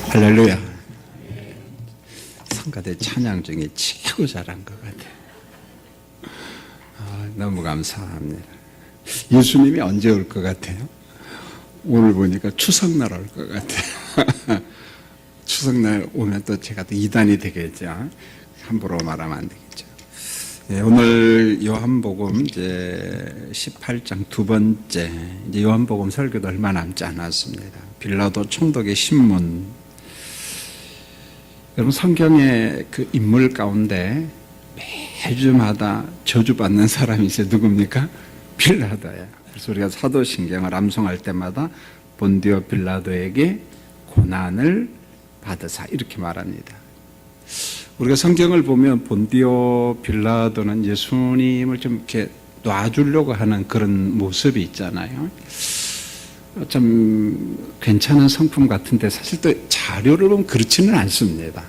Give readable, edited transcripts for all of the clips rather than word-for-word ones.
할렐루야. 성가대 찬양 중에 최고 잘한 것 같아요. 너무 감사합니다. 예수님이 언제 올 것 같아요? 오늘 보니까 추석날 올 것 같아요. 추석날 오면 또 제가 또 이단이 되겠죠. 함부로 말하면 안 되겠죠. 네, 오늘 요한복음 이제 18장 두 번째, 이제 요한복음 설교도 얼마 남지 않았습니다. 빌라도 총독의 신문. 여러분, 성경의 그 인물 가운데 매주마다 저주받는 사람이 이제 누굽니까? 빌라도예요. 그래서 우리가 사도신경을 암송할 때마다 본디오 빌라도에게 고난을 받으사 이렇게 말합니다. 우리가 성경을 보면 본디오 빌라도는 예수님을 좀 이렇게 놔주려고 하는 그런 모습이 있잖아요. 좀 괜찮은 성품 같은데 사실 또 자료를 보면 그렇지는 않습니다.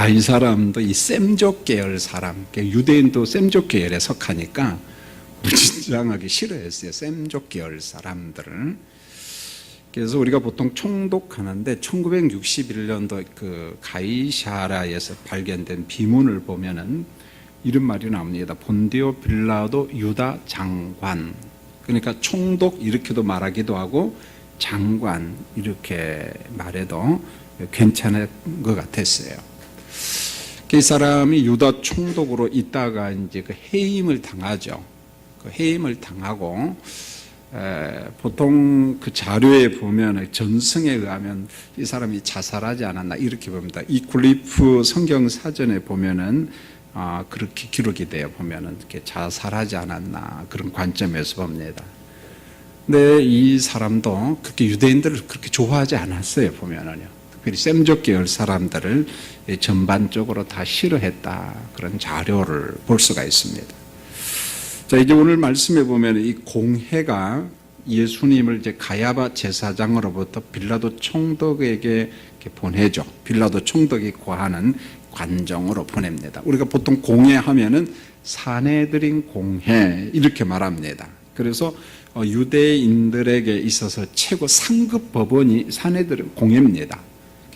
이 사람도 이 셈족 계열 사람, 유대인도 셈족 계열에 속하니까 무진장하게 싫어했어요. 셈족 계열 사람들을. 그래서 우리가 보통 총독하는데 1961년도 그 가이사라에서 발견된 비문을 보면은 이런 말이 나옵니다. 본디오 빌라도 유다 장관. 그러니까 총독 이렇게도 말하기도 하고 장관 이렇게 말해도 괜찮은 것 같았어요. 이 사람이 유다 총독으로 있다가 이제 그 해임을 당하죠. 그 해임을 당하고 보통 그 자료에 보면 전승에 의하면 이 사람이 자살하지 않았나 이렇게 봅니다. 이 굴리프 성경 사전에 보면은 그렇게 기록이 돼요. 보면은 이렇게 자살하지 않았나 그런 관점에서 봅니다. 근데 이 사람도 그렇게 유대인들을 그렇게 좋아하지 않았어요. 보면은요. 특별히 셈족 계열 사람들을 전반적으로 다 싫어했다 그런 자료를 볼 수가 있습니다. 자, 이제 오늘 말씀에 보면 이 공회가 예수님을 이제 가야바 제사장으로부터 빌라도 총독에게 이렇게 보내죠. 빌라도 총독이 고하는 관정으로 보냅니다. 우리가 보통 공회하면은 사내들인 공회 이렇게 말합니다. 그래서 유대인들에게 있어서 최고 상급 법원이 사내들은 공회입니다.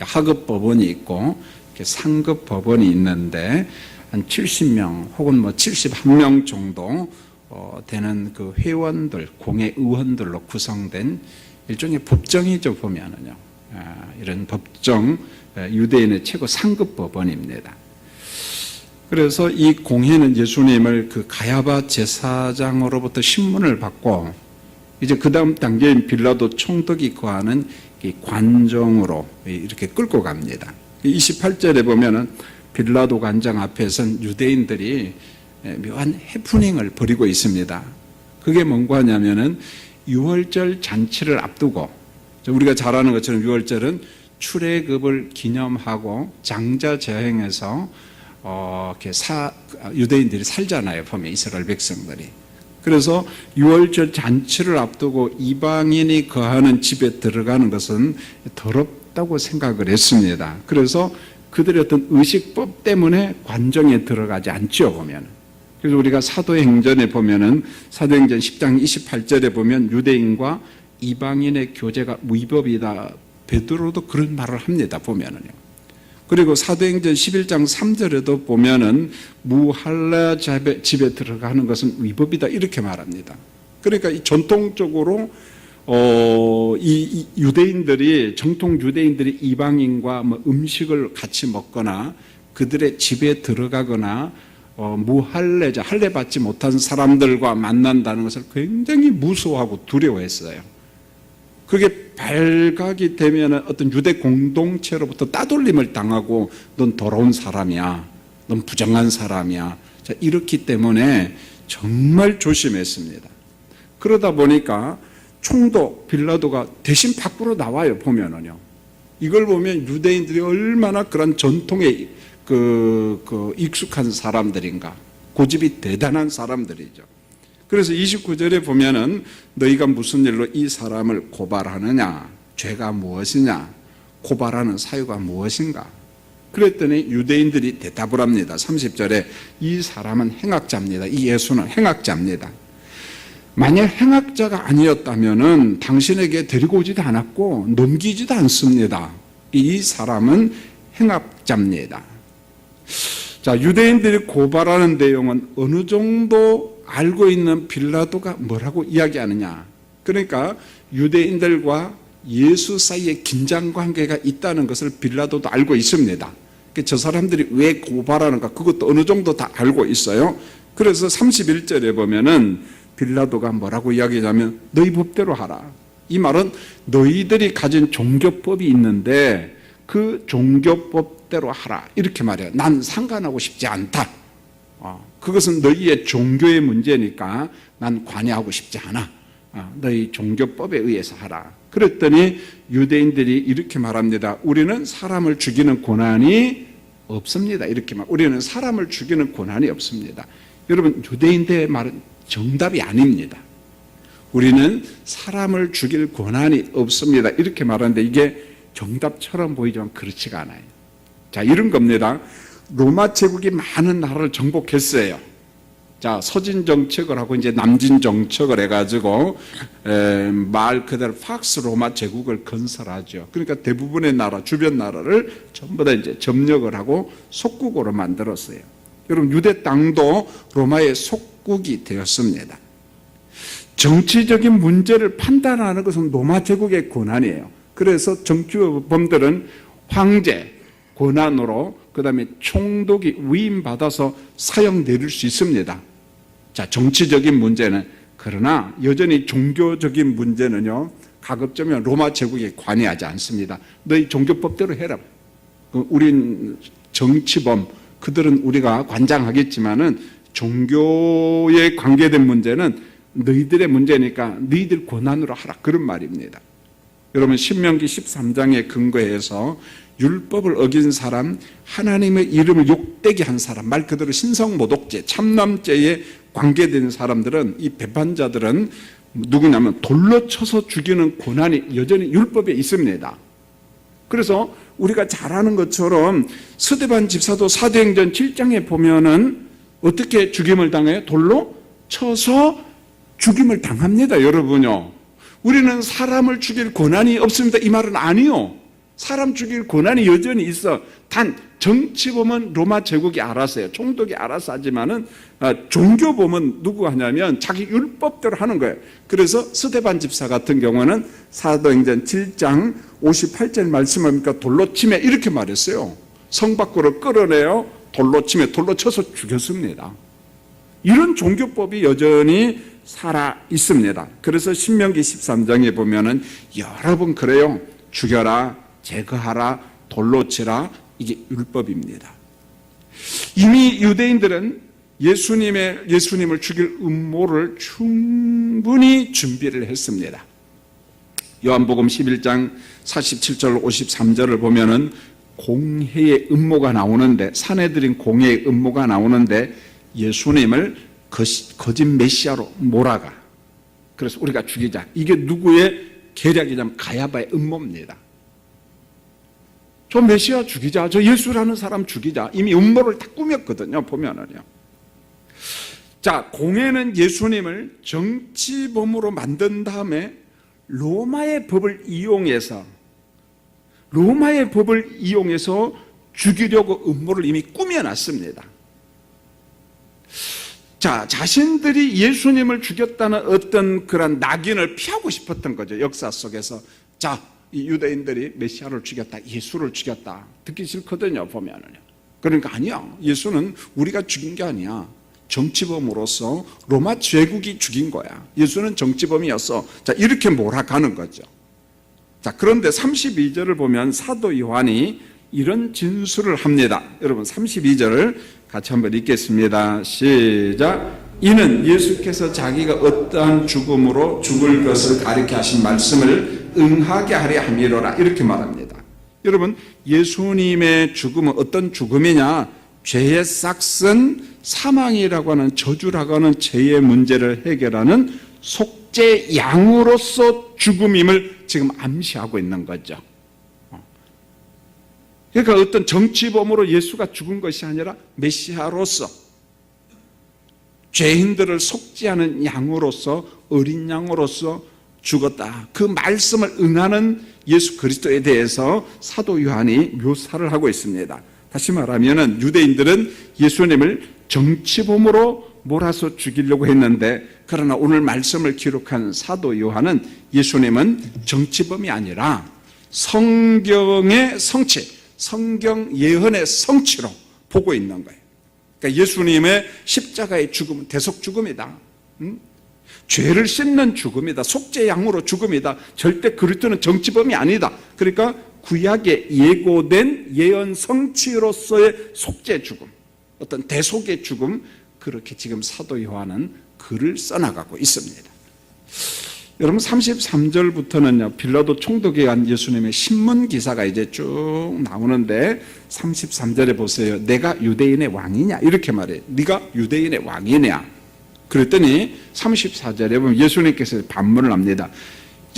하급 법원이 있고 상급 법원이 있는데 한 70명 혹은 뭐 71명 정도 되는 그 회원들, 공회 의원들로 구성된 일종의 법정이죠. 보면은요. 이런 법정, 유대인의 최고 상급 법원입니다. 그래서 이 공회는 예수님을 그 가야바 제사장으로부터 신문을 받고 이제 그 다음 단계인 빌라도 총독이 거하는 이 관정으로 이렇게 끌고 갑니다. 28절에 보면은 빌라도 관장 앞에선 유대인들이 묘한 해프닝을 벌이고 있습니다. 그게 뭔가 하냐면은 유월절 잔치를 앞두고 우리가 잘 아는 것처럼 유월절은 출애굽을 기념하고 장자 제행해서 이렇게 유대인들이 살잖아요. 보면 이스라엘 백성들이. 그래서 유월절 잔치를 앞두고 이방인이 거하는 집에 들어가는 것은 더럽다고 생각을 했습니다. 그래서 그들의 어떤 의식법 때문에 관정에 들어가지 않죠. 보면. 그래서 우리가 사도행전에 보면은 사도행전 10장 28절에 보면 유대인과 이방인의 교제가 위법이다. 베드로도 그런 말을 합니다. 보면은요. 그리고 사도행전 11장 3절에도 보면은 무할라 집에 들어가는 것은 위법이다 이렇게 말합니다. 그러니까 이 전통적으로 이 유대인들이 정통 유대인들이 이방인과 뭐 음식을 같이 먹거나 그들의 집에 들어가거나 무할례자 할례 받지 못한 사람들과 만난다는 것을 굉장히 무서워하고 두려워했어요. 그게 발각이 되면 어떤 유대 공동체로부터 따돌림을 당하고 넌 더러운 사람이야. 넌 부정한 사람이야. 자, 이렇기 때문에 정말 조심했습니다. 그러다 보니까 총독 빌라도가 대신 밖으로 나와요. 보면은요. 이걸 보면 유대인들이 얼마나 그런 전통에 익숙한 사람들인가. 고집이 대단한 사람들이죠. 그래서 29절에 보면은 너희가 무슨 일로 이 사람을 고발하느냐? 죄가 무엇이냐? 고발하는 사유가 무엇인가? 그랬더니 유대인들이 대답을 합니다. 30절에 이 사람은 행악자입니다. 이 예수는 행악자입니다. 만약 행악자가 아니었다면은 당신에게 데리고 오지도 않았고 넘기지도 않습니다. 이 사람은 행악자입니다. 자, 유대인들이 고발하는 내용은 어느 정도 알고 있는 빌라도가 뭐라고 이야기하느냐. 그러니까 유대인들과 예수 사이에 긴장관계가 있다는 것을 빌라도도 알고 있습니다. 저 사람들이 왜 고발하는가 그것도 어느 정도 다 알고 있어요. 그래서 31절에 보면은 빌라도가 뭐라고 이야기하냐면 너희 법대로 하라. 이 말은 너희들이 가진 종교법이 있는데 그 종교법대로 하라 이렇게 말해요. 난 상관하고 싶지 않다. 그것은 너희의 종교의 문제니까 난 관여하고 싶지 않아. 너희 종교법에 의해서 하라. 그랬더니 유대인들이 이렇게 말합니다. 우리는 사람을 죽이는 권한이 없습니다. 이렇게 말. 우리는 사람을 죽이는 권한이 없습니다. 여러분, 유대인들의 말은 정답이 아닙니다. 우리는 사람을 죽일 권한이 없습니다. 이렇게 말하는데 이게 정답처럼 보이지만 그렇지가 않아요. 자, 이런 겁니다. 로마 제국이 많은 나라를 정복했어요. 자, 서진 정책을 하고 이제 남진 정책을 해가지고 말 그대로 팍스 로마 제국을 건설하죠. 그러니까 대부분의 나라, 주변 나라를 전부 다 이제 점령을 하고 속국으로 만들었어요. 여러분, 유대 땅도 로마의 속국이 되었습니다. 정치적인 문제를 판단하는 것은 로마 제국의 권한이에요. 그래서 정치범들은 황제 권한으로 그다음에 총독이 위임받아서 사형 내릴 수 있습니다. 자, 정치적인 문제는. 그러나 여전히 종교적인 문제는요, 가급적이면 로마 제국에 관여하지 않습니다. 너희 종교법대로 해라. 우린 정치범, 그들은 우리가 관장하겠지만은 종교에 관계된 문제는 너희들의 문제니까 너희들 권한으로 하라. 그런 말입니다. 여러분, 신명기 13장에 근거해서 율법을 어긴 사람, 하나님의 이름을 욕되게 한 사람, 말 그대로 신성모독죄, 참남죄에 관계된 사람들은, 이 배반자들은 누구냐면 돌로 쳐서 죽이는 권한이 여전히 율법에 있습니다. 그래서 우리가 잘 아는 것처럼 스데반 집사도 사도행전 7장에 보면은 어떻게 죽임을 당해요? 돌로 쳐서 죽임을 당합니다. 여러분요, 우리는 사람을 죽일 권한이 없습니다. 이 말은 아니요. 사람 죽일 권한이 여전히 있어. 단 정치범은 로마 제국이 알았어요. 총독이 알아서 하지만은 종교범은 누구 하냐면 자기 율법대로 하는 거예요. 그래서 스데반 집사 같은 경우는 사도행전 7장 58절 말씀합니까? 돌로 치매 이렇게 말했어요. 성 밖으로 끌어내요. 돌로 치매, 돌로 쳐서 죽였습니다. 이런 종교법이 여전히 살아 있습니다. 그래서 신명기 13장에 보면은 여러 번 그래요. 죽여라, 제거하라, 돌로 치라. 이게 율법입니다. 이미 유대인들은 예수님을 죽일 음모를 충분히 준비를 했습니다. 요한복음 11장 47절 53절을 보면은 공회의 음모가 나오는데, 사내들인 공회의 음모가 나오는데 예수님을 거짓 메시아로 몰아가. 그래서 우리가 죽이자. 이게 누구의 계략이냐면 가야바의 음모입니다. 저 메시아 죽이자. 저 예수라는 사람 죽이자. 이미 음모를 다 꾸몄거든요. 보면은요. 자, 공회는 예수님을 정치범으로 만든 다음에 로마의 법을 이용해서 죽이려고 음모를 이미 꾸며놨습니다. 자, 자신들이 예수님을 죽였다는 어떤 그런 낙인을 피하고 싶었던 거죠. 역사 속에서. 자, 이 유대인들이 메시아를 죽였다, 예수를 죽였다. 듣기 싫거든요, 보면은요. 그러니까 아니야. 예수는 우리가 죽인 게 아니야. 정치범으로서 로마 제국이 죽인 거야. 예수는 정치범이었어. 자, 이렇게 몰아가는 거죠. 자, 그런데 32절을 보면 사도 요한이 이런 진술을 합니다. 여러분, 32절을 같이 한번 읽겠습니다. 시작. 이는 예수께서 자기가 어떠한 죽음으로 죽을 것을 가리켜 하신 말씀을 응하게 하려 함이로라. 이렇게 말합니다. 여러분, 예수님의 죽음은 어떤 죽음이냐? 죄의 싹슨 사망이라고 하는, 저주라고 하는 죄의 문제를 해결하는 속죄 양으로서 죽음임을 지금 암시하고 있는 거죠. 그러니까 어떤 정치범으로 예수가 죽은 것이 아니라 메시아로서, 죄인들을 속죄하는 양으로서, 어린 양으로서 죽었다. 그 말씀을 응하는 예수 그리스도에 대해서 사도 요한이 묘사를 하고 있습니다. 다시 말하면 유대인들은 예수님을 정치범으로 몰아서 죽이려고 했는데, 그러나 오늘 말씀을 기록한 사도 요한은 예수님은 정치범이 아니라 성경의 성취, 성경 예언의 성취로 보고 있는 거예요. 그러니까 예수님의 십자가의 죽음은 대속 죽음이다. 죄를 씻는 죽음이다. 속죄양으로 죽음이다. 절대 그리스도는 정치범이 아니다. 그러니까 구약에 예고된 예언 성취로서의 속죄 죽음, 어떤 대속의 죽음, 그렇게 지금 사도 요한은 글을 써나가고 있습니다. 여러분 33절부터는요 빌라도 총독에 간 예수님의 신문 기사가 이제 쭉 나오는데 33절에 보세요. 내가 유대인의 왕이냐 이렇게 말해요. 네가 유대인의 왕이냐. 그랬더니 34절에 보면 예수님께서 반문을 합니다.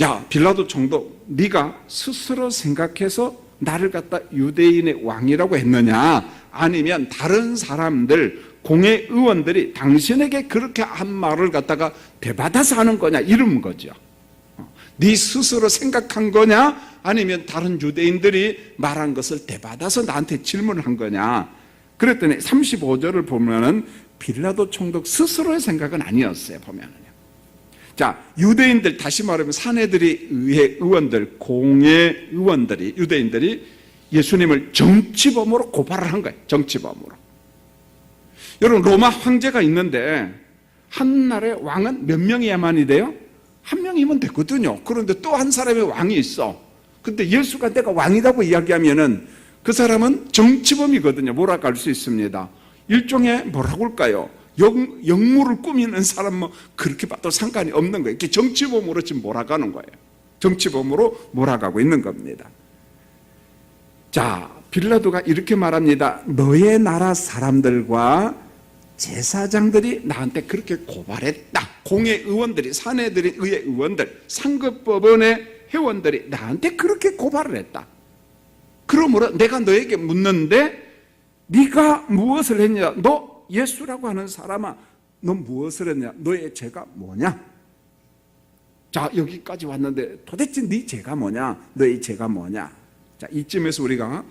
야 빌라도 총독, 네가 스스로 생각해서 나를 갖다 유대인의 왕이라고 했느냐, 아니면 다른 사람들 공회 의원들이 당신에게 그렇게 한 말을 갖다가 대받아서 하는 거냐 이런 거죠. 네 스스로 생각한 거냐, 아니면 다른 유대인들이 말한 것을 대받아서 나한테 질문을 한 거냐. 그랬더니 35절을 보면은 빌라도 총독 스스로의 생각은 아니었어요. 보면은요. 자, 유대인들, 다시 말하면 사내들이 의회 의원들, 공회 의원들이, 유대인들이 예수님을 정치범으로 고발을 한 거예요. 정치범으로. 여러분 로마 황제가 있는데 한 나라의 왕은 몇 명이야만이 돼요? 한 명이면 되거든요. 그런데 또 한 사람의 왕이 있어. 근데 예수가 내가 왕이라고 이야기하면은 그 사람은 정치범이거든요. 뭐라고 할 수 있습니다. 일종의 뭐라고 할까요? 역물을 꾸미는 사람 뭐 그렇게 봐도 상관이 없는 거예요. 이렇게 정치범으로 지금 몰아가는 거예요. 정치범으로 몰아가고 있는 겁니다. 자, 빌라도가 이렇게 말합니다. 너의 나라 사람들과 제사장들이 나한테 그렇게 고발했다. 공회 의원들이, 사내들이 의회 의원들, 상급법원의 회원들이 나한테 그렇게 고발을 했다. 그러므로 내가 너에게 묻는데 네가 무엇을 했냐? 너 예수라고 하는 사람아, 너 무엇을 했냐? 너의 죄가 뭐냐? 자, 여기까지 왔는데 도대체 네 죄가 뭐냐? 너의 죄가 뭐냐? 자, 이쯤에서 우리가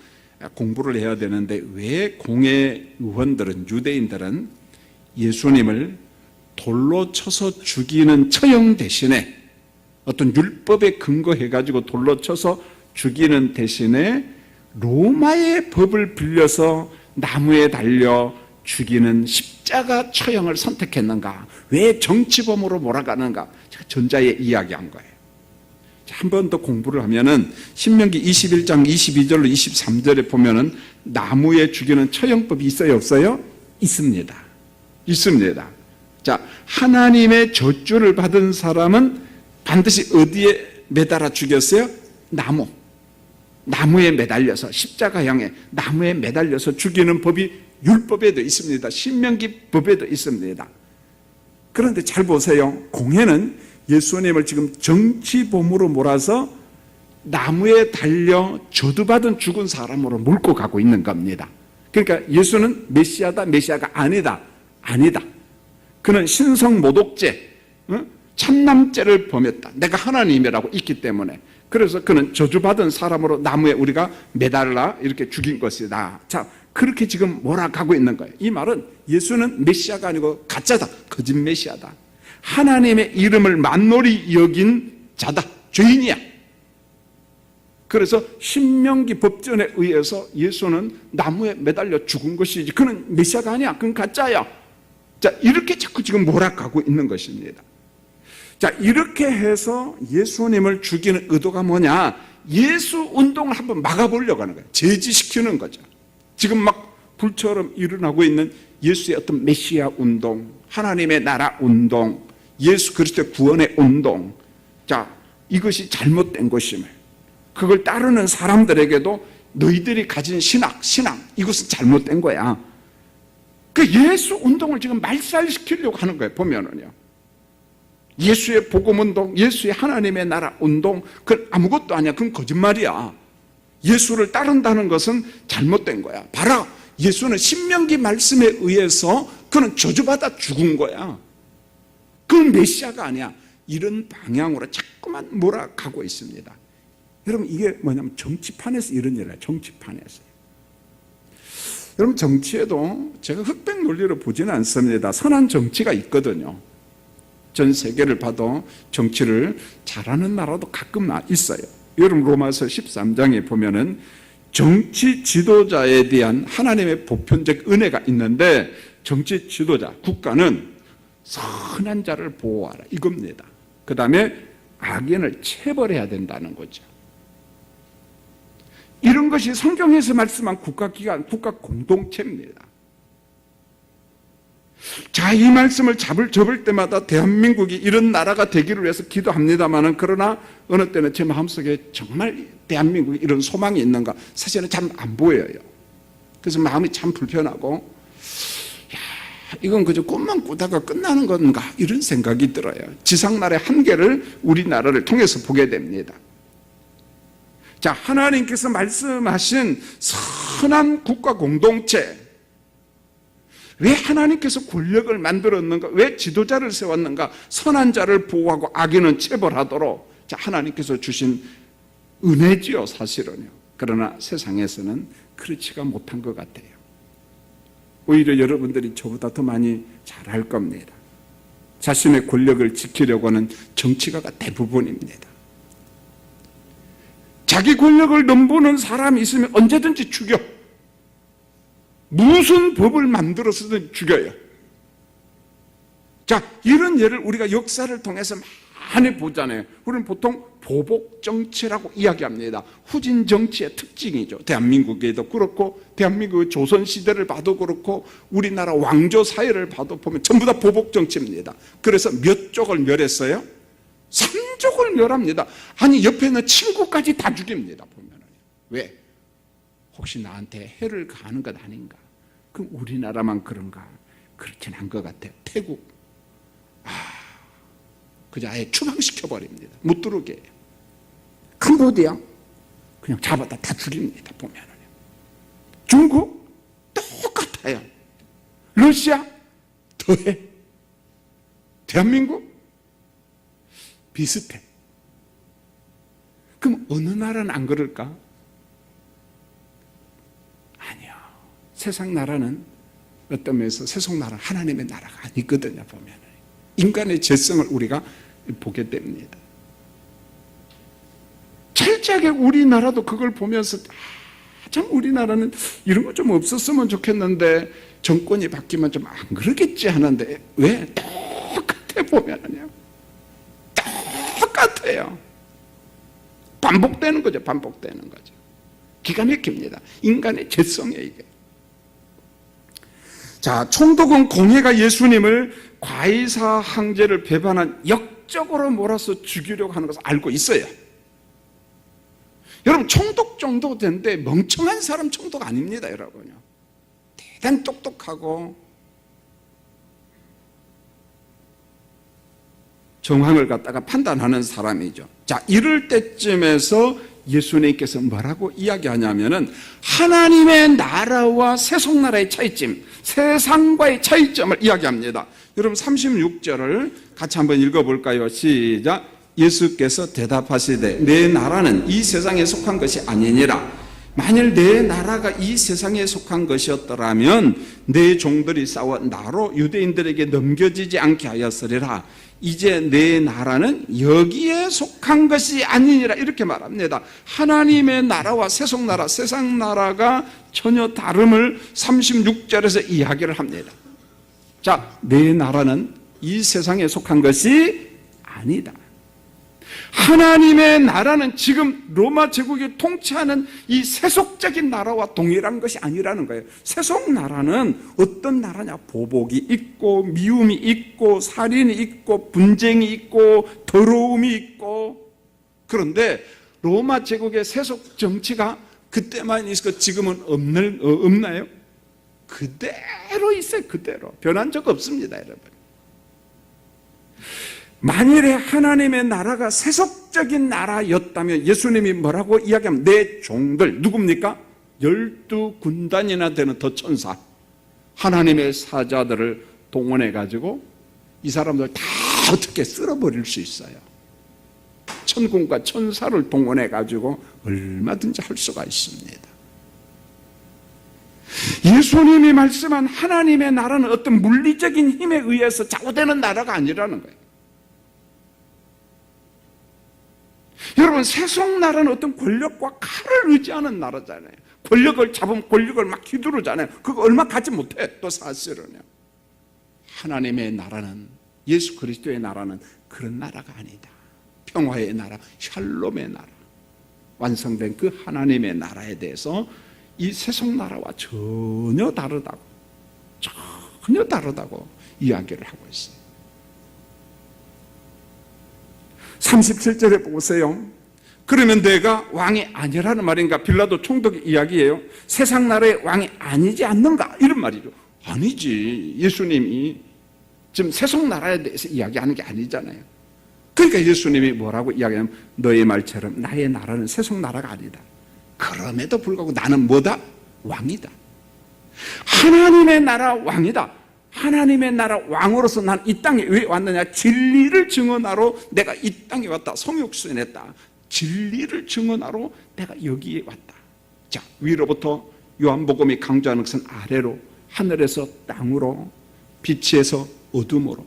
공부를 해야 되는데, 왜 공회 의원들은, 유대인들은 예수님을 돌로 쳐서 죽이는 처형 대신에, 어떤 율법에 근거해가지고 돌로 쳐서 죽이는 대신에 로마의 법을 빌려서 나무에 달려 죽이는 십자가 처형을 선택했는가? 왜 정치범으로 몰아가는가? 제가 전자에 이야기한 거예요. 한 번 더 공부를 하면은 신명기 21장 22절로 23절에 보면은 나무에 죽이는 처형법이 있어요, 없어요? 있습니다. 있습니다. 자, 하나님의 저주를 받은 사람은 반드시 어디에 매달아 죽였어요? 나무에 매달려서, 십자가형에 나무에 매달려서 죽이는 법이 율법에도 있습니다. 신명기 법에도 있습니다. 그런데 잘 보세요. 공회는 예수님을 지금 정치범으로 몰아서 나무에 달려 저주받은 죽은 사람으로 몰고 가고 있는 겁니다. 그러니까 예수는 메시아다, 메시아가 아니다. 그는 신성모독죄, 참남죄를 범했다. 내가 하나님이라고 있기 때문에. 그래서 그는 저주받은 사람으로 나무에 우리가 매달라 이렇게 죽인 것이다. 자, 그렇게 지금 몰아가고 있는 거예요. 이 말은 예수는 메시아가 아니고 가짜다. 거짓 메시아다. 하나님의 이름을 만놀히 여긴 자다. 죄인이야. 그래서 신명기 법전에 의해서 예수는 나무에 매달려 죽은 것이지 그는 메시아가 아니야. 그건 가짜야. 자, 이렇게 자꾸 지금 몰아가고 있는 것입니다. 자, 이렇게 해서 예수님을 죽이는 의도가 뭐냐? 예수 운동을 한번 막아보려고 하는 거예요. 제지시키는 거죠. 지금 막 불처럼 일어나고 있는 예수의 어떤 메시아 운동, 하나님의 나라 운동, 예수 그리스도의 구원의 운동. 자, 이것이 잘못된 것임을, 그걸 따르는 사람들에게도 너희들이 가진 신앙 이것은 잘못된 거야. 그 예수 운동을 지금 말살시키려고 하는 거예요. 보면은요, 예수의 복음 운동, 예수의 하나님의 나라 운동, 그건 아무것도 아니야. 그건 거짓말이야. 예수를 따른다는 것은 잘못된 거야. 봐라, 예수는 신명기 말씀에 의해서 그는 저주받아 죽은 거야. 그건 메시아가 아니야. 이런 방향으로 자꾸만 몰아가고 있습니다. 여러분, 이게 뭐냐면 정치판에서 이런 일이에요. 정치판에서. 여러분, 정치에도 제가 흑백 논리로 보지는 않습니다. 선한 정치가 있거든요. 전 세계를 봐도 정치를 잘하는 나라도 가끔 있어요. 여러분, 로마서 13장에 보면은 정치 지도자에 대한 하나님의 보편적 은혜가 있는데, 정치 지도자, 국가는 선한 자를 보호하라, 이겁니다. 그 다음에 악인을 체벌해야 된다는 거죠. 이런 것이 성경에서 말씀한 국가기관, 국가 공동체입니다. 자, 이 말씀을 접을 때마다 대한민국이 이런 나라가 되기를 위해서 기도합니다만은, 그러나 어느 때는 제 마음속에 정말 대한민국이 이런 소망이 있는가 사실은 잘 안 보여요. 그래서 마음이 참 불편하고, 이건 그저 꿈만 꾸다가 끝나는 건가 이런 생각이 들어요. 지상나라의 한계를 우리나라를 통해서 보게 됩니다. 자, 하나님께서 말씀하신 선한 국가 공동체, 왜 하나님께서 권력을 만들었는가? 왜 지도자를 세웠는가? 선한 자를 보호하고 악인은 체벌하도록. 자, 하나님께서 주신 은혜지요, 사실은요. 그러나 세상에서는 그렇지가 못한 것 같아요. 오히려 여러분들이 저보다 더 많이 잘할 겁니다. 자신의 권력을 지키려고 하는 정치가가 대부분입니다. 자기 권력을 넘보는 사람이 있으면 언제든지 죽여. 무슨 법을 만들어서든 죽여요. 자, 이런 예를 우리가 역사를 통해서 많이 보잖아요. 우리는 보통 보복 정치라고 이야기합니다. 후진 정치의 특징이죠. 대한민국에도 그렇고, 대한민국의 조선 시대를 봐도 그렇고, 우리나라 왕조 사회를 봐도 보면 전부 다 보복 정치입니다. 그래서 몇 쪽을 멸했어요? 3족을 멸합니다. 아니, 옆에 있는 친구까지 다 죽입니다. 보면은. 왜? 혹시 나한테 해를 가하는 것 아닌가? 그럼 우리나라만 그런가? 그렇진 않은 것 같아요. 태국, 그저 아예 추방시켜버립니다. 못 들어오게 해요. 캄보디아, 그냥 잡아다 다 죽입니다. 보면은. 중국, 똑같아요. 러시아, 더해. 대한민국, 비슷해. 그럼 어느 나라는 안 그럴까? 아니요. 세상 나라는 어떤 면에서 세속 나라, 하나님의 나라가 아니거든요. 보면 인간의 죄성을 우리가 보게 됩니다. 철저하게 우리나라도 그걸 보면서 참 우리나라는 이런 거 좀 없었으면 좋겠는데, 정권이 바뀌면 좀 안 그러겠지 하는데, 왜? 똑같아. 보면은요, 똑같아요. 반복되는 거죠. 반복되는 거죠. 기가 막힙니다. 인간의 죄성이에요, 이게. 자, 총독은 공회가 예수님을 과이사 황제를 배반한 역적으로 몰아서 죽이려고 하는 것을 알고 있어요. 여러분, 총독 정도 된데 멍청한 사람 총독 아닙니다, 여러분요. 대단히 똑똑하고 정황을 갖다가 판단하는 사람이죠. 자, 이럴 때쯤에서 예수님께서 뭐라고 이야기하냐면은 하나님의 나라와 세속나라의 차이점, 세상과의 차이점을 이야기합니다. 여러분, 36절을 같이 한번 읽어볼까요? 시작. 예수께서 대답하시되 내 나라는 이 세상에 속한 것이 아니니라. 만일 내 나라가 이 세상에 속한 것이었더라면 내 종들이 싸워 나로 유대인들에게 넘겨지지 않게 하였으리라. 이제 내 나라는 여기에 속한 것이 아니니라. 이렇게 말합니다. 하나님의 나라와 세속나라, 세상 나라가 전혀 다름을 36절에서 이야기를 합니다. 자, 내 나라는 이 세상에 속한 것이 아니다. 하나님의 나라는 지금 로마 제국이 통치하는 이 세속적인 나라와 동일한 것이 아니라는 거예요. 세속 나라는 어떤 나라냐? 보복이 있고 미움이 있고 살인이 있고 분쟁이 있고 더러움이 있고. 그런데 로마 제국의 세속 정치가 그때만 있었고 지금은 없나요? 그대로 있어요. 그대로 변한 적 없습니다, 여러분. 만일에 하나님의 나라가 세속적인 나라였다면 예수님이 뭐라고 이야기하면 내 종들, 누굽니까? 12군단이나 되는 더 천사, 하나님의 사자들을 동원해 가지고 이 사람들 다 어떻게 쓸어버릴 수 있어요. 천군과 천사를 동원해 가지고 얼마든지 할 수가 있습니다. 예수님이 말씀한 하나님의 나라는 어떤 물리적인 힘에 의해서 좌우되는 나라가 아니라는 거예요. 여러분, 세속 나라는 어떤 권력과 칼을 의지하는 나라잖아요. 권력을 잡으면 권력을 막 휘두르잖아요. 그거 얼마 가지 못해. 또 사실은요, 하나님의 나라는, 예수 그리스도의 나라는 그런 나라가 아니다. 평화의 나라, 샬롬의 나라, 완성된 그 하나님의 나라에 대해서 이 세속 나라와 전혀 다르다고 이야기를 하고 있어요. 37절에 보세요. 그러면 내가 왕이 아니라는 말인가? 빌라도 총독의 이야기예요. 세상 나라의 왕이 아니지 않는가? 이런 말이죠. 아니지. 예수님이 지금 세속 나라에 대해서 이야기하는 게 아니잖아요. 그러니까 예수님이 뭐라고 이야기하냐면, 너의 말처럼 나의 나라는 세속 나라가 아니다. 그럼에도 불구하고 나는 뭐다? 왕이다. 하나님의 나라 왕이다. 하나님의 나라 왕으로서 난 이 땅에 왜 왔느냐? 진리를 증언하러 내가 이 땅에 왔다. 성육수했다. 진리를 증언하러 내가 여기에 왔다. 자, 위로부터 요한복음이 강조하는 것은 아래로, 하늘에서 땅으로, 빛에서 어둠으로,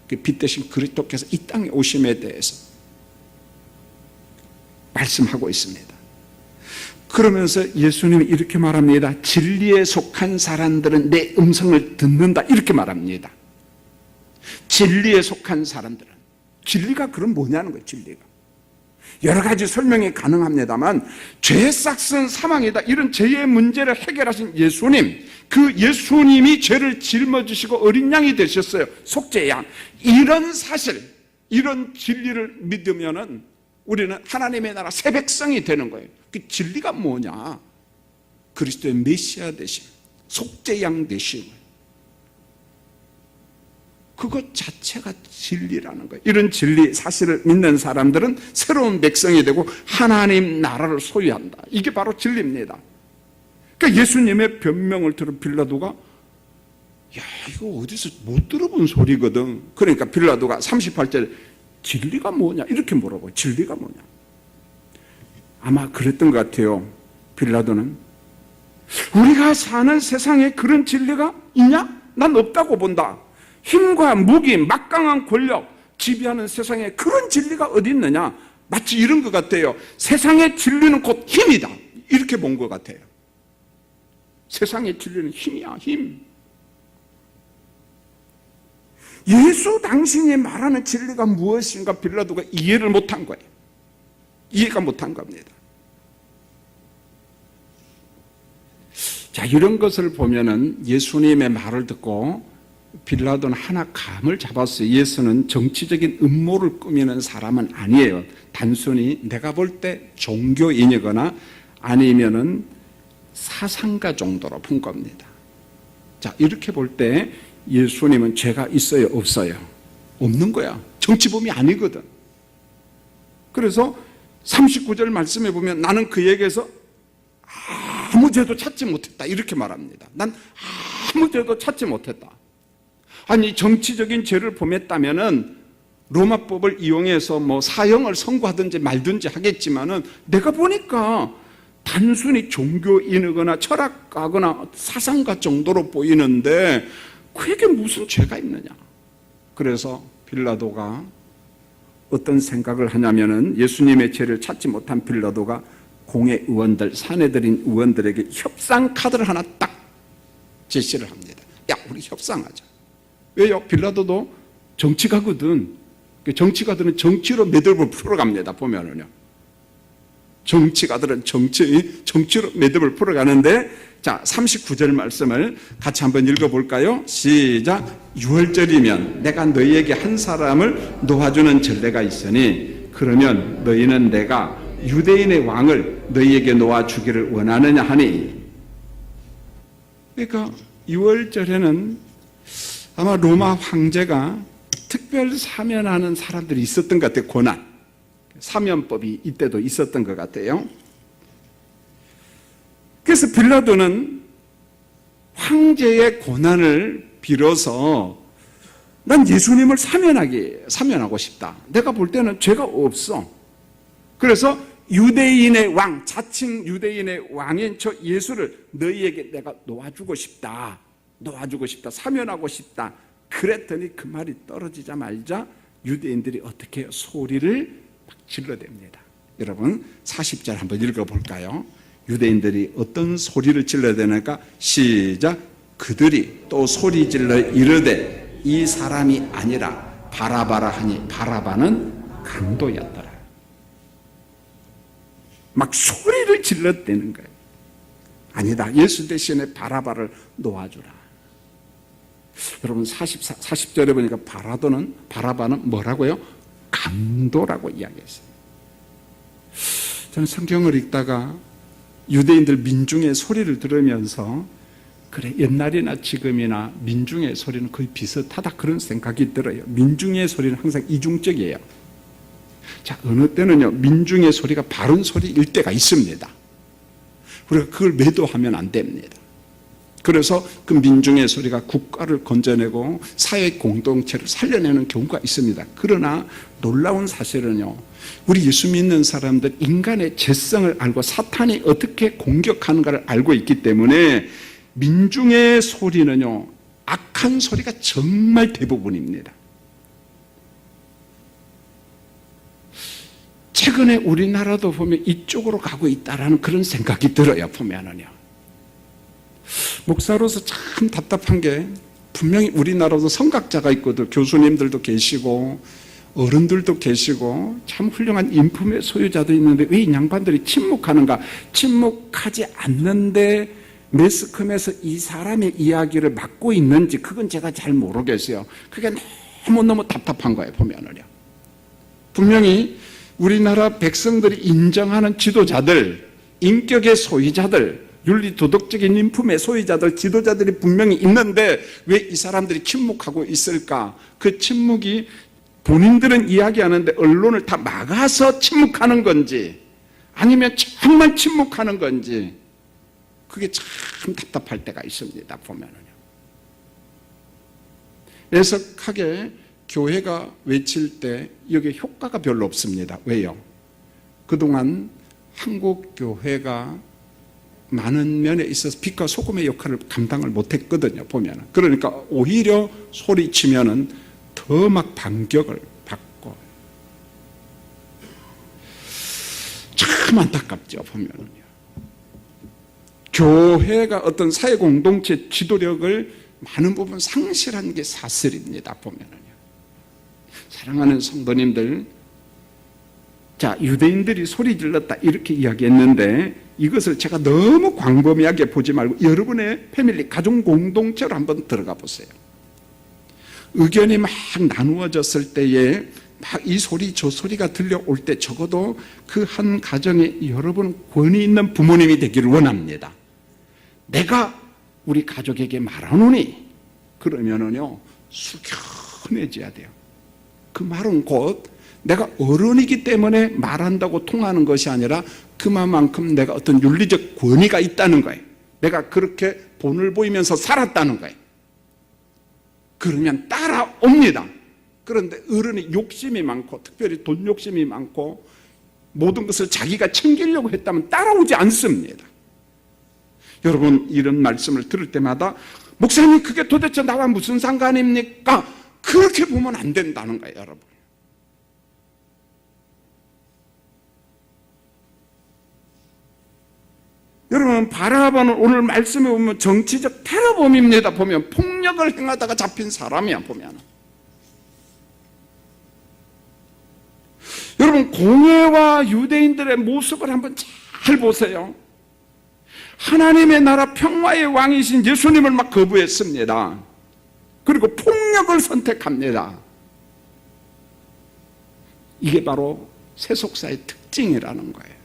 빛 대신 그리스도께서 이 땅에 오심에 대해서 말씀하고 있습니다. 그러면서 예수님이 이렇게 말합니다. 진리에 속한 사람들은 내 음성을 듣는다. 이렇게 말합니다. 진리에 속한 사람들은. 진리가 그럼 뭐냐는 거예요. 진리가 여러 가지 설명이 가능합니다만, 죄의 싹은 사망이다, 이런 죄의 문제를 해결하신 예수님, 그 예수님이 죄를 짊어지시고 어린 양이 되셨어요. 속죄 양. 이런 사실, 이런 진리를 믿으면은 우리는 하나님의 나라 새 백성이 되는 거예요. 그 진리가 뭐냐? 그리스도의 메시아 되심, 속죄 양 되심, 그것 자체가 진리라는 거예요. 이런 진리 사실을 믿는 사람들은 새로운 백성이 되고 하나님 나라를 소유한다. 이게 바로 진리입니다. 그러니까 예수님의 변명을 들은 빌라도가, 야, 이거 어디서 못 들어본 소리거든. 그러니까 빌라도가 38절에 진리가 뭐냐 이렇게 물어봐요. 진리가 뭐냐? 아마 그랬던 것 같아요. 빌라도는, 우리가 사는 세상에 그런 진리가 있냐? 난 없다고 본다. 힘과 무기, 막강한 권력 지배하는 세상에 그런 진리가 어디 있느냐? 마치 이런 것 같아요. 세상의 진리는 곧 힘이다. 이렇게 본 것 같아요. 세상의 진리는 힘이야, 힘. 예수 당신이 말하는 진리가 무엇인가 빌라도가 이해를 못한 거예요. 이해가 못한 겁니다. 자, 이런 것을 보면은 예수님의 말을 듣고 빌라도는 하나 감을 잡았어요. 예수는 정치적인 음모를 꾸미는 사람은 아니에요. 단순히 내가 볼 때 종교인이거나 아니면은 사상가 정도로 본 겁니다. 자, 이렇게 볼 때 예수님은 죄가 있어요, 없어요? 없는 거야. 정치범이 아니거든. 그래서 39절 말씀에 보면 나는 그에게서 아무 죄도 찾지 못했다 이렇게 말합니다. 난 아무 죄도 찾지 못했다. 아니, 정치적인 죄를 범했다면은 로마법을 이용해서 뭐 사형을 선고하든지 말든지 하겠지만은 내가 보니까 단순히 종교인이거나 철학가거나 사상가 정도로 보이는데 그에게 무슨 죄가 있느냐? 그래서 빌라도가 어떤 생각을 하냐면은 예수님의 죄를 찾지 못한 빌라도가 공회 의원들, 사내들인 의원들에게 협상 카드를 하나 딱 제시를 합니다. 야, 우리 협상하자. 왜요? 빌라도도 정치가거든. 정치가들은 정치로 매듭을 풀어갑니다. 보면은요. 정치가들은 정치로 매듭을 풀어가는데, 자, 39절 말씀을 같이 한번 읽어볼까요? 시작. 6월절이면 내가 너희에게 한 사람을 놓아주는 전례가 있으니 그러면 너희는 내가 유대인의 왕을 너희에게 놓아주기를 원하느냐 하니. 그러니까 6월절에는 아마 로마 황제가 특별 사면하는 사람들이 있었던 것 같아요. 고난, 사면법이 이때도 있었던 것 같아요. 그래서 빌라도는 황제의 고난을 빌어서 난 예수님을 사면하고 싶다. 내가 볼 때는 죄가 없어. 그래서 유대인의 왕, 자칭 유대인의 왕인 저 예수를 너희에게 내가 놓아주고 싶다. 사면하고 싶다. 그랬더니 그 말이 떨어지자마자 유대인들이 어떻게 해요? 소리를 막 질러댑니다. 여러분 40절 한번 읽어볼까요? 유대인들이 어떤 소리를 질러대니까 시작. 그들이 또 소리 질러 이르되 이 사람이 아니라 바라바라 하니 바라바는 강도였더라. 막 소리를 질렀대는 거예요. 아니다. 예수 대신에 바라바를 놓아주라. 여러분 40절에 보니까 바라바는 뭐라고요? 강도라고 이야기했어요. 저는 성경을 읽다가 유대인들 민중의 소리를 들으면서 그래 옛날이나 지금이나 민중의 소리는 거의 비슷하다 그런 생각이 들어요. 민중의 소리는 항상 이중적이에요. 자, 어느 때는요 민중의 소리가 바른 소리일 때가 있습니다. 우리가 그걸 매도하면 안 됩니다. 그래서 그 민중의 소리가 국가를 건져내고 사회 공동체를 살려내는 경우가 있습니다. 그러나 놀라운 사실은요, 우리 예수 믿는 사람들 인간의 죄성을 알고 사탄이 어떻게 공격하는가를 알고 있기 때문에 민중의 소리는요 악한 소리가 정말 대부분입니다. 최근에 우리나라도 보면 이쪽으로 가고 있다라는 그런 생각이 들어요. 보면은요 목사로서 참 답답한 게 분명히 우리나라도 성각자가 있거든. 교수님들도 계시고 어른들도 계시고 참 훌륭한 인품의 소유자도 있는데 왜 이 양반들이 침묵하는가? 침묵하지 않는데 매스컴에서 이 사람의 이야기를 맡고 있는지 그건 제가 잘 모르겠어요. 그게 너무너무 답답한 거예요. 보면은요 분명히 우리나라 백성들이 인정하는 지도자들, 인격의 소유자들, 윤리 도덕적인 인품의 소유자들, 지도자들이 분명히 있는데 왜 이 사람들이 침묵하고 있을까? 그 침묵이 본인들은 이야기하는데 언론을 다 막아서 침묵하는 건지 아니면 정말 침묵하는 건지 그게 참 답답할 때가 있습니다. 보면은요. 애석하게 교회가 외칠 때 여기에 효과가 별로 없습니다. 왜요? 그동안 한국 교회가 많은 면에 있어서 빛과 소금의 역할을 감당을 못했거든요. 보면은 그러니까 오히려 소리치면은 더 막 반격을 받고 참 안타깝죠. 보면은요. 교회가 어떤 사회 공동체 지도력을 많은 부분 상실한 게 사실입니다. 보면은요. 사랑하는 성도님들, 자 유대인들이 소리 질렀다 이렇게 이야기했는데 이것을 제가 너무 광범위하게 보지 말고 여러분의 패밀리 가족 공동체로 한번 들어가 보세요. 의견이 막 나누어졌을 때에 막 이 소리 저 소리가 들려올 때 적어도 그 한 가정에 여러분 권위 있는 부모님이 되기를 원합니다. 내가 우리 가족에게 말하노니 그러면은요 숙연해져야 돼요. 그 말은 곧 내가 어른이기 때문에 말한다고 통하는 것이 아니라 그만큼 내가 어떤 윤리적 권위가 있다는 거예요. 내가 그렇게 본을 보이면서 살았다는 거예요. 그러면 따라옵니다. 그런데 어른이 욕심이 많고 특별히 돈 욕심이 많고 모든 것을 자기가 챙기려고 했다면 따라오지 않습니다. 여러분 이런 말씀을 들을 때마다 목사님 그게 도대체 나와 무슨 상관입니까? 그렇게 보면 안 된다는 거예요. 여러분 여러분 바라바는 오늘 말씀에 보면 정치적 테러범입니다. 보면 폭력을 행하다가 잡힌 사람이야. 보면 여러분 공회와 유대인들의 모습을 한번 잘 보세요. 하나님의 나라 평화의 왕이신 예수님을 막 거부했습니다. 그리고 폭력을 선택합니다. 이게 바로 세속사의 특징이라는 거예요.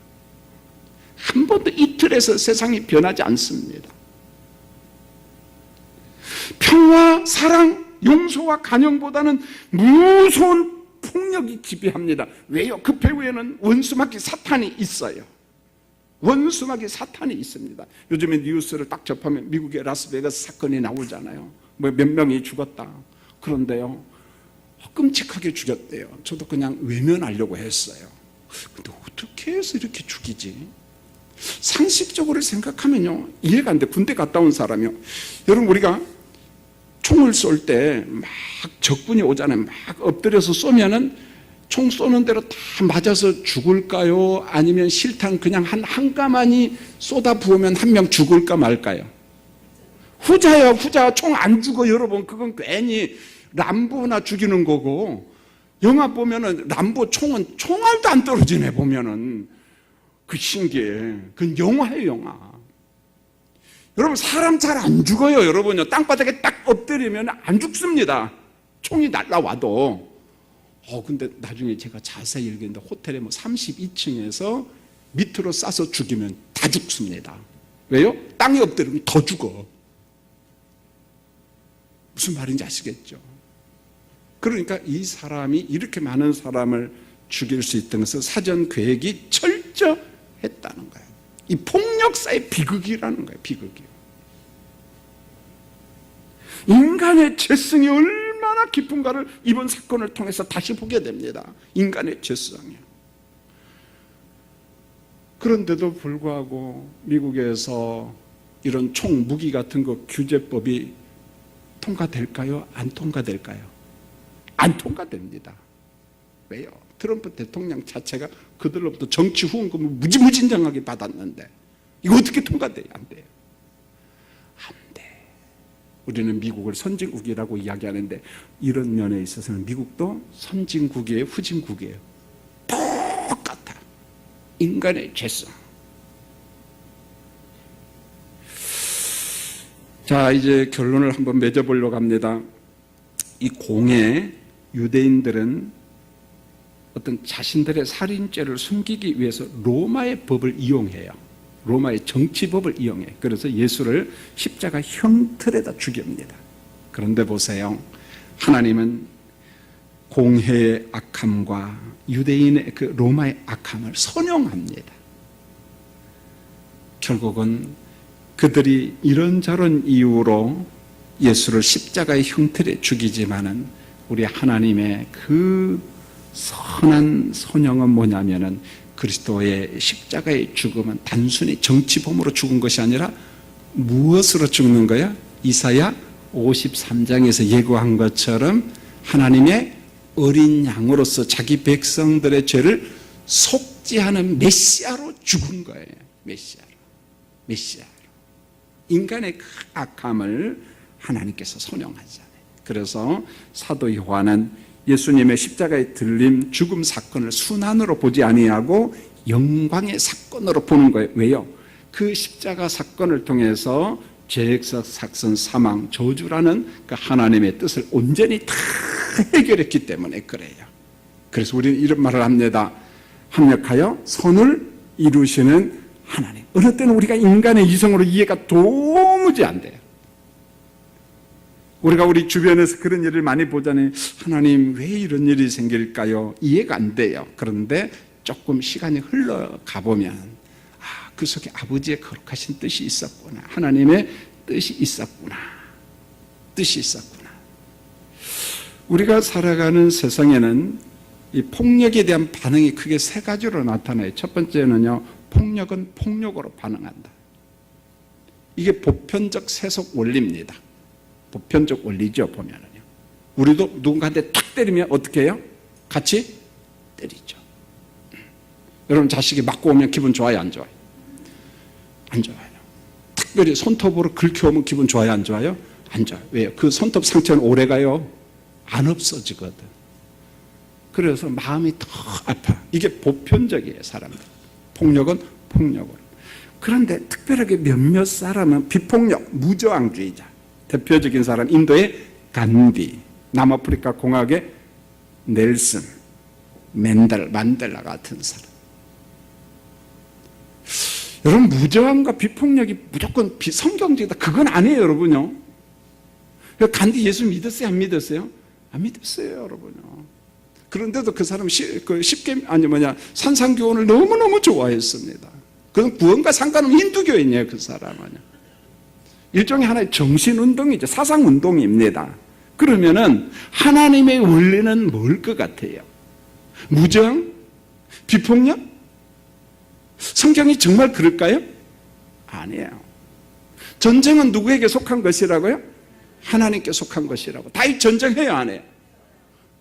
한 번도 이틀에서 세상이 변하지 않습니다. 평화, 사랑, 용서와 간영보다는 무서운 폭력이 지배합니다. 왜요? 그 배후에는 원수마귀 사탄이 있어요. 원수마귀 사탄이 있습니다. 요즘에 뉴스를 딱 접하면 미국의 라스베가스 사건이 나오잖아요. 뭐 몇 명이 죽었다. 그런데요, 끔찍하게 죽였대요. 저도 그냥 외면하려고 했어요. 근데 어떻게 해서 이렇게 죽이지? 상식적으로 생각하면요, 이해가 안 돼. 군대 갔다 온 사람이요. 여러분, 우리가 총을 쏠 때 막 적군이 오잖아요. 막 엎드려서 쏘면은 총 쏘는 대로 다 맞아서 죽을까요? 아니면 실탄 그냥 한 가마니 쏟아 부으면 한 명 죽을까 말까요? 후자야, 후자. 총 안 죽어, 여러분. 그건 괜히 람보나 죽이는 거고, 영화 보면은 람보 총은 총알도 안 떨어지네, 보면은. 그 신기해. 그건 영화예요, 영화. 여러분, 사람 잘 안 죽어요, 여러분요. 땅바닥에 딱 엎드리면 안 죽습니다. 총이 날라와도. 근데 나중에 제가 자세히 읽었는데, 호텔에 뭐 32층에서 밑으로 싸서 죽이면 다 죽습니다. 왜요? 땅에 엎드리면 더 죽어. 무슨 말인지 아시겠죠? 그러니까 이 사람이 이렇게 많은 사람을 죽일 수 있던 것은 사전 계획이 철저했다는 거예요. 이 폭력사의 비극이라는 거예요. 비극이요. 인간의 죄성이 얼마나 깊은가를 이번 사건을 통해서 다시 보게 됩니다. 인간의 죄성이요. 그런데도 불구하고 미국에서 이런 총 무기 같은 거 규제법이 통과될까요? 안 통과될까요? 안 통과됩니다. 왜요? 트럼프 대통령 자체가 그들로부터 정치 후원금을 무지무진장하게 받았는데 이거 어떻게 통과돼요? 안 돼요. 안 돼. 우리는 미국을 선진국이라고 이야기하는데 이런 면에 있어서는 미국도 선진국이에요? 후진국이에요? 똑같아. 인간의 죄성. 자, 이제 결론을 한번 맺어보려고 합니다. 이 공에 유대인들은 어떤 자신들의 살인죄를 숨기기 위해서 로마의 법을 이용해요. 로마의 정치법을 이용해. 그래서 예수를 십자가 형틀에다 죽입니다. 그런데 보세요. 하나님은 공회의 악함과 유대인의 그 로마의 악함을 선용합니다. 결국은 그들이 이런저런 이유로 예수를 십자가의 형틀에 죽이지만은 우리 하나님의 그 선한 선영은 뭐냐면은 그리스도의 십자가의 죽음은 단순히 정치범으로 죽은 것이 아니라 무엇으로 죽는 거야? 이사야 53장에서 예고한 것처럼 하나님의 어린 양으로서 자기 백성들의 죄를 속죄하는 메시아로 죽은 거예요. 메시아로. 인간의 그 악함을 하나님께서 선용하잖아요. 그래서 사도 요한은 예수님의 십자가에 들림 죽음 사건을 순환으로 보지 아니하고 영광의 사건으로 보는 거예요. 왜요? 그 십자가 사건을 통해서 죄액석 사건 사망 저주라는 그 하나님의 뜻을 온전히 다 해결했기 때문에 그래요. 그래서 우리는 이런 말을 합니다. 합력하여 선을 이루시는 하나님. 어느 때는 우리가 인간의 이성으로 이해가 도무지 안 돼요. 우리가 우리 주변에서 그런 일을 많이 보잖아요. 하나님 왜 이런 일이 생길까요? 이해가 안 돼요. 그런데 조금 시간이 흘러가 보면 그 속에 아버지의 거룩하신 뜻이 있었구나. 하나님의 뜻이 있었구나. 우리가 살아가는 세상에는 이 폭력에 대한 반응이 크게 세 가지로 나타나요. 첫 번째는요. 폭력은 폭력으로 반응한다. 이게 보편적 세속 원리입니다. 보편적 원리죠, 보면은요. 우리도 누군가한테 탁 때리면 어떻게 해요? 같이 때리죠. 여러분, 자식이 맞고 오면 기분 좋아요, 안 좋아요? 안 좋아요. 특별히 손톱으로 긁혀오면 기분 좋아요, 안 좋아요? 안 좋아요. 왜요? 그 손톱 상처는 오래 가요? 안 없어지거든. 그래서 마음이 더 아파. 이게 보편적이에요, 사람들. 폭력은 폭력으로. 그런데 특별하게 몇몇 사람은 비폭력, 무저항주의자. 대표적인 사람 인도의 간디, 남아프리카 공화국의 넬슨 만델라 같은 사람. 여러분, 무저항과 비폭력이 무조건 성경적이다 그건 아니에요, 여러분요. 간디 예수 믿었어요, 안 믿었어요? 안 믿었어요, 여러분요. 그런데도 그 사람 산상교훈을 너무너무 좋아했습니다. 그건 구원과 상관없는 힌두교인이에요, 그 사람은요. 일종의 하나의 정신운동이죠. 사상운동입니다. 그러면은 하나님의 원리는 뭘 것 같아요? 무저항? 비폭력? 성경이 정말 그럴까요? 아니에요. 전쟁은 누구에게 속한 것이라고요? 하나님께 속한 것이라고. 다윗 전쟁해요, 안 해요?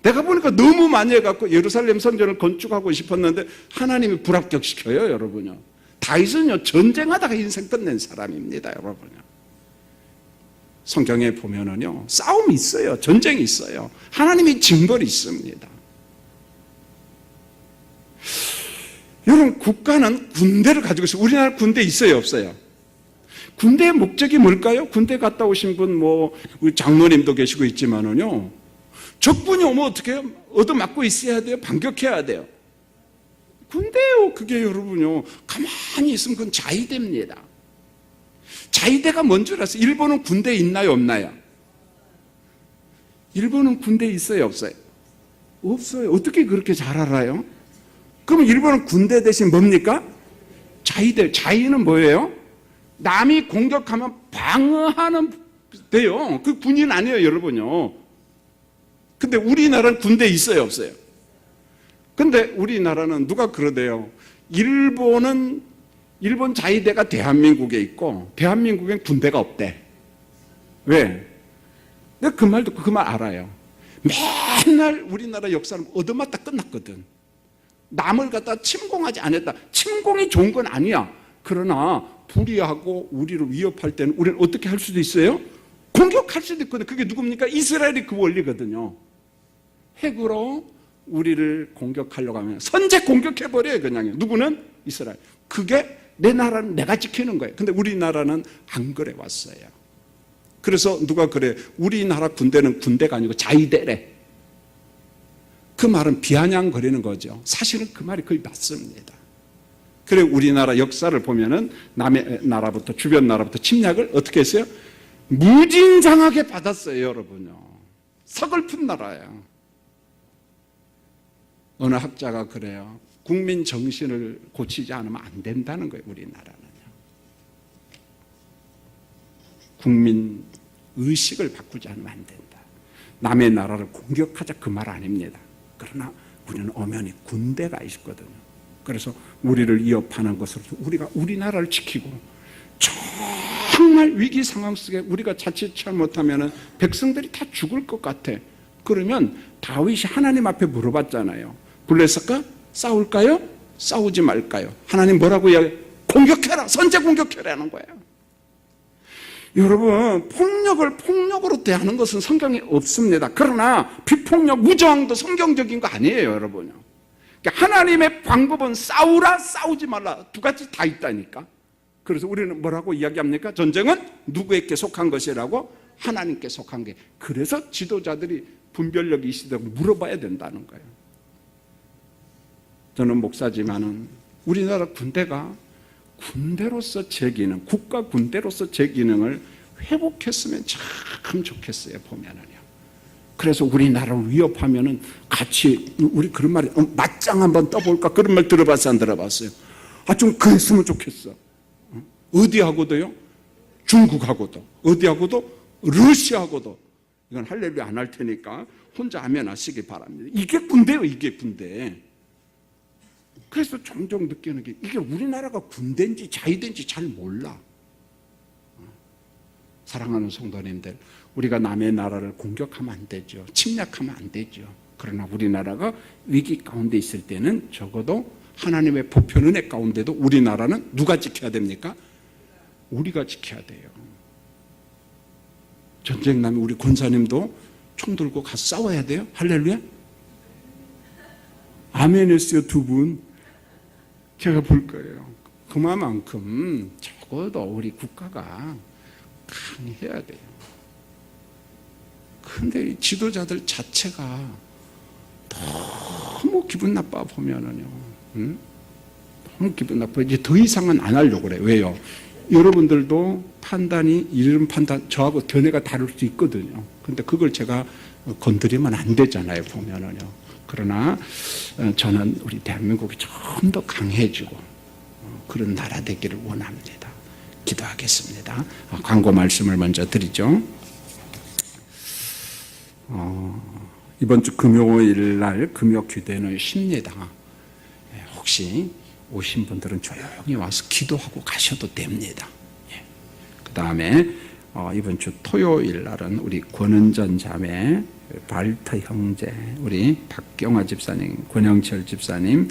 내가 보니까 너무 많이 해갖고 예루살렘 성전을 건축하고 싶었는데 하나님이 불합격시켜요, 여러분요. 다윗은요, 전쟁하다가 인생 끝낸 사람입니다, 여러분요. 성경에 보면은요, 싸움이 있어요. 전쟁이 있어요. 하나님의 징벌이 있습니다. 여러분, 국가는 군대를 가지고 있어요. 우리나라 군대 있어요, 없어요? 군대의 목적이 뭘까요? 군대 갔다 오신 분, 우리 장로님도 계시고 있지만은요, 적군이 오면 어떻게 해요? 얻어맞고 있어야 돼요? 반격해야 돼요? 군대요, 그게 여러분요. 가만히 있으면 그건 자위대입니다. 자위대가 뭔 줄 아세요? 일본은 군대 있나요, 없나요? 일본은 군대 있어요, 없어요? 없어요. 어떻게 그렇게 잘 알아요? 그럼 일본은 군대 대신 뭡니까? 자위대. 자위는 뭐예요? 남이 공격하면 방어하는 데요. 그 군인 아니에요, 여러분요. 근데 우리나라는 군대 있어요, 없어요? 근데 우리나라는 누가 그러대요? 일본 자위대가 대한민국에 있고 대한민국엔 군대가 없대. 왜? 내가 그 말도 그 말 알아요. 맨날 우리나라 역사는 얻어맞다 끝났거든. 남을 갖다 침공하지 않았다. 침공이 좋은 건 아니야. 그러나 불의하고 우리를 위협할 때는 우리는 어떻게 할 수도 있어요? 공격할 수도 있거든. 그게 누굽니까? 이스라엘이 그 원리거든요. 핵으로 우리를 공격하려고 하면 선제 공격해버려요, 그냥. 누구는? 이스라엘. 그게 내 나라는 내가 지키는 거예요. 근데 우리나라는 안 그래 왔어요. 그래서 누가 그래? 우리나라 군대는 군대가 아니고 자위대래. 그 말은 비아냥거리는 거죠. 사실은 그 말이 거의 맞습니다. 그래, 우리나라 역사를 보면은 남의 나라부터, 주변 나라부터 침략을 어떻게 했어요? 무진장하게 받았어요, 여러분요. 서글픈 나라예요. 어느 학자가 그래요. 국민 정신을 고치지 않으면 안 된다는 거예요, 우리나라는요. 국민 의식을 바꾸지 않으면 안 된다. 남의 나라를 공격하자 그 말 아닙니다. 그러나 우리는 엄연히 군대가 있거든요. 그래서 우리를 위협하는 것으로서 우리가 우리나라를 지키고, 정말 위기 상황 속에 우리가 자칫 잘못하면 백성들이 다 죽을 것 같아. 그러면 다윗이 하나님 앞에 물어봤잖아요. 블레셋과 싸울까요? 싸우지 말까요? 하나님 뭐라고 이야기해요? 공격해라! 선제 공격해라는 거예요. 여러분, 폭력을 폭력으로 대하는 것은 성경에 없습니다. 그러나 비폭력, 무저항도 성경적인 거 아니에요, 여러분요. 그러니까 하나님의 방법은 싸우라, 싸우지 말라. 두 가지 다 있다니까. 그래서 우리는 뭐라고 이야기합니까? 전쟁은 누구에게 속한 것이라고? 하나님께 속한 게. 그래서 지도자들이 분별력이 있으다고 물어봐야 된다는 거예요. 저는 목사지만은 우리나라 군대가 군대로서 제 기능, 국가 군대로서 제 기능을 회복했으면 참 좋겠어요, 보면은요. 그래서 우리나라를 위협하면은 같이, 우리 그런 말이, 맞짱 한번 떠볼까? 그런 말 들어봤어요, 안 들어봤어요? 좀 그랬으면 좋겠어. 어디하고도요? 중국하고도. 어디하고도? 러시아하고도. 이건 할렐루야 안 할 테니까 혼자 하면 하시기 바랍니다. 이게 군대예요, 이게 군대. 그래서 종종 느끼는 게 이게 우리나라가 군대인지 자위대인지 잘 몰라. 사랑하는 성도님들, 우리가 남의 나라를 공격하면 안 되죠. 침략하면 안 되죠. 그러나 우리나라가 위기 가운데 있을 때는 적어도 하나님의 보편 은혜 가운데도 우리나라는 누가 지켜야 됩니까? 우리가 지켜야 돼요. 전쟁 나면 우리 권사님도 총 들고 가서 싸워야 돼요? 할렐루야? 아멘 했어요, 두 분. 제가 볼 거예요. 그만큼 적어도 우리 국가가 강해야 돼요. 근데 이 지도자들 자체가 너무 기분 나빠 보면은요. 너무 기분 나빠. 이제 더 이상은 안 하려고 그래요. 왜요? 여러분들도 판단이, 이런 판단, 저하고 견해가 다를 수 있거든요. 근데 그걸 제가 건드리면 안 되잖아요, 보면은요. 그러나 저는 우리 대한민국이 좀 더 강해지고 그런 나라 되기를 원합니다. 기도하겠습니다. 광고 말씀을 먼저 드리죠. 이번 주 금요일 날 금요 기도회는 쉽니다. 혹시 오신 분들은 조용히 와서 기도하고 가셔도 됩니다. 그 다음에 이번 주 토요일 날은 우리 권은전 자매, 발터 형제, 우리 박경화 집사님, 권영철 집사님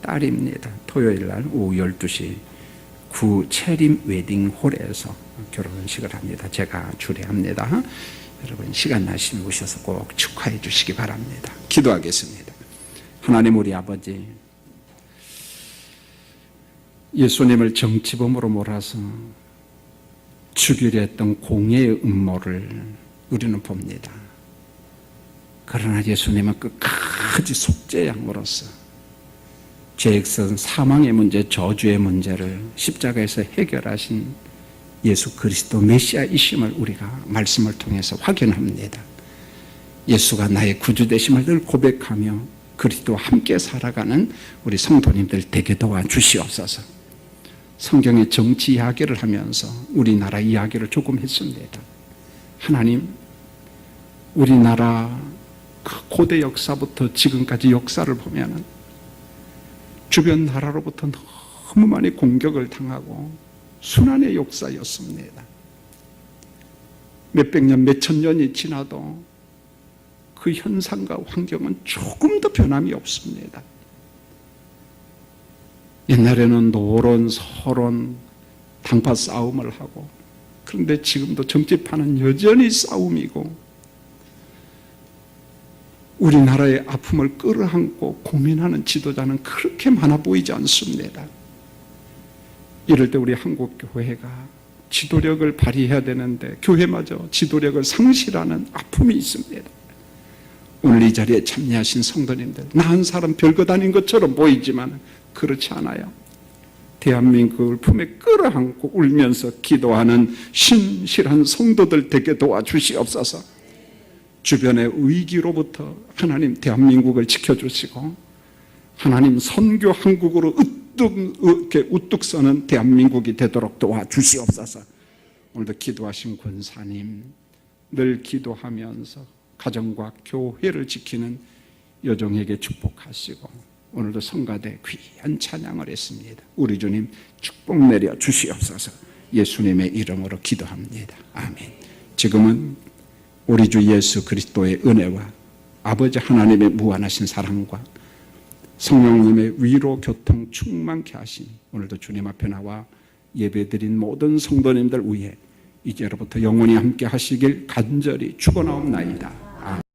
딸입니다. 토요일 날 오후 12시 구 체림 웨딩홀에서 결혼식을 합니다. 제가 주례합니다. 여러분 시간 나시면 오셔서 꼭 축하해 주시기 바랍니다. 기도하겠습니다. 하나님 우리 아버지, 예수님을 정치범으로 몰아서 죽이려 했던 공의의 음모를 우리는 봅니다. 그러나 예수님은 끝까지 속죄양으로서 죄악성 사망의 문제, 저주의 문제를 십자가에서 해결하신 예수 그리스도 메시아이심을 우리가 말씀을 통해서 확인합니다. 예수가 나의 구주 되심을 늘 고백하며 그리스도와 함께 살아가는 우리 성도님들 되게 도와주시옵소서. 성경의 정치 이야기를 하면서 우리나라 이야기를 조금 했습니다. 하나님, 우리나라 그 고대 역사부터 지금까지 역사를 보면 주변 나라로부터 너무 많이 공격을 당하고 순환의 역사였습니다. 몇백 년, 몇천 년이 지나도 그 현상과 환경은 조금 더 변함이 없습니다. 옛날에는 노론, 서론, 당파 싸움을 하고, 그런데 지금도 정치판은 여전히 싸움이고 우리나라의 아픔을 끌어안고 고민하는 지도자는 그렇게 많아 보이지 않습니다. 이럴 때 우리 한국교회가 지도력을 발휘해야 되는데 교회마저 지도력을 상실하는 아픔이 있습니다. 오늘 이 자리에 참여하신 성도님들, 나 한 사람 별것 아닌 것처럼 보이지만 그렇지 않아요. 대한민국을 품에 끌어안고 울면서 기도하는 신실한 성도들 되게 도와주시옵소서. 주변의 위기로부터 하나님 대한민국을 지켜주시고 하나님 선교 한국으로 우뚝 서는 대한민국이 되도록 도와주시옵소서. 오늘도 기도하신 권사님, 늘 기도하면서 가정과 교회를 지키는 여종에게 축복하시고 오늘도 성가대 귀한 찬양을 했습니다. 우리 주님 축복 내려 주시옵소서. 예수님의 이름으로 기도합니다. 아멘. 지금은 우리 주 예수 그리스도의 은혜와 아버지 하나님의 무한하신 사랑과 성령님의 위로 교통 충만케 하신 오늘도 주님 앞에 나와 예배드린 모든 성도님들 위해 이제로부터 영원히 함께 하시길 간절히 축원하옵나이다.